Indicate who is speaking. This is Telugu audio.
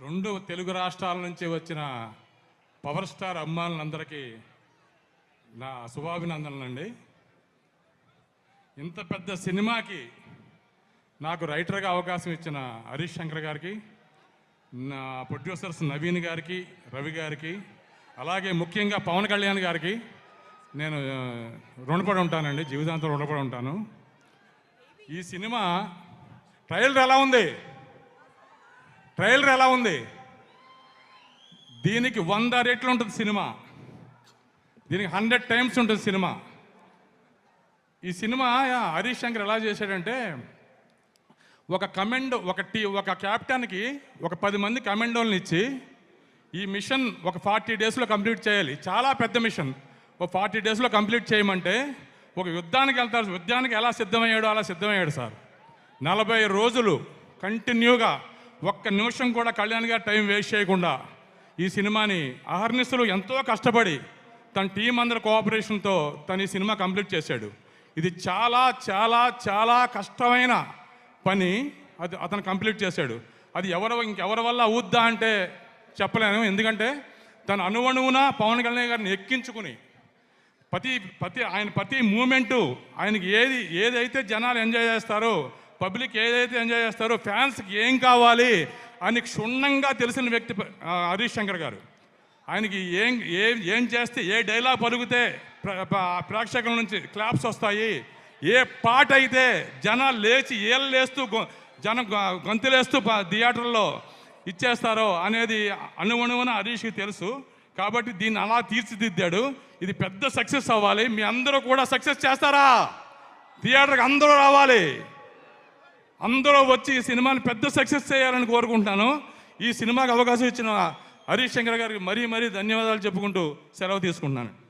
Speaker 1: రెండు తెలుగు రాష్ట్రాల నుంచి వచ్చిన పవర్ స్టార్ అమ్మాయిలందరికీ నా శుభాభినందనలండి. ఇంత పెద్ద సినిమాకి నాకు రైటర్గా అవకాశం ఇచ్చిన హరీష్ శంకర్ గారికి, నా ప్రొడ్యూసర్స్ నవీన్ గారికి, రవి గారికి, అలాగే ముఖ్యంగా పవన్ కళ్యాణ్ గారికి నేను రుణపడి ఉంటానండి, జీవితాంతం రుణపడి ఉంటాను. ఈ సినిమా ట్రైలర్ ఎలా ఉంది? ట్రైలర్ ఎలా ఉంది? దీనికి 100 రెట్లు ఉంటుంది సినిమా, దీనికి 100 టైమ్స్ ఉంటుంది సినిమా. ఈ సినిమా హరీష్ శంకర్ ఎలా చేశాడంటే, ఒక క్యాప్టెన్కి ఒక 10 మంది కమాండోలను ఇచ్చి ఈ మిషన్ ఒక 40 డేస్లో కంప్లీట్ చేయాలి. చాలా పెద్ద మిషన్. ఒక 40 డేస్లో కంప్లీట్ చేయమంటే ఒక యుద్ధానికి వెళ్తారు. యుద్ధానికి ఎలా సిద్ధమయ్యాడో అలా సిద్ధమయ్యాడు సార్. 40 రోజులు కంటిన్యూగా ఒక్క నిమిషం కూడా కళ్యాణ్ గారు టైం వేస్ట్ చేయకుండా ఈ సినిమాని అహర్నిశలు ఎంతో కష్టపడి తన టీం అందరి కోఆపరేషన్తో తను ఈ సినిమా కంప్లీట్ చేశాడు. ఇది చాలా చాలా చాలా కష్టమైన పని. అది అతను కంప్లీట్ చేశాడు. అది ఇంకెవరి వల్ల అవుద్దా అంటే చెప్పలేను. ఎందుకంటే తను అణువణువున పవన్ కళ్యాణ్ గారిని ఎక్కించుకుని ప్రతి మూమెంటు ఆయనకి ఏదైతే జనాలు ఎంజాయ్ చేస్తారో, పబ్లిక్ ఏదైతే ఎంజాయ్ చేస్తారో, ఫ్యాన్స్కి ఏం కావాలి అని క్షుణ్ణంగా తెలిసిన వ్యక్తి హరీష్ శంకర్ గారు. ఆయనకి ఏం చేస్తే, ఏ డైలాగ్ పలుకుతే ప్రేక్షకుల నుంచి క్లాప్స్ వస్తాయి, ఏ పాట అయితే జనాలు లేచి ఏళ్ళేస్తూ గొంతులేస్తూ థియేటర్లో ఇచ్చేస్తారో అనేది అణువణువున హరీష్కి తెలుసు. కాబట్టి దీన్ని అలా తీర్చిదిద్దాడు. ఇది పెద్ద సక్సెస్ అవ్వాలి. మీ అందరూ కూడా సక్సెస్ చేస్తారా? థియేటర్కి అందరూ రావాలి, అందరూ వచ్చి ఈ సినిమాని పెద్ద సక్సెస్ చేయాలని కోరుకుంటున్నాను. ఈ సినిమాకి అవకాశం ఇచ్చిన హరీష్ శంకర్ గారికి మరీ ధన్యవాదాలు చెప్పుకుంటూ సెలవు తీసుకుంటున్నాను.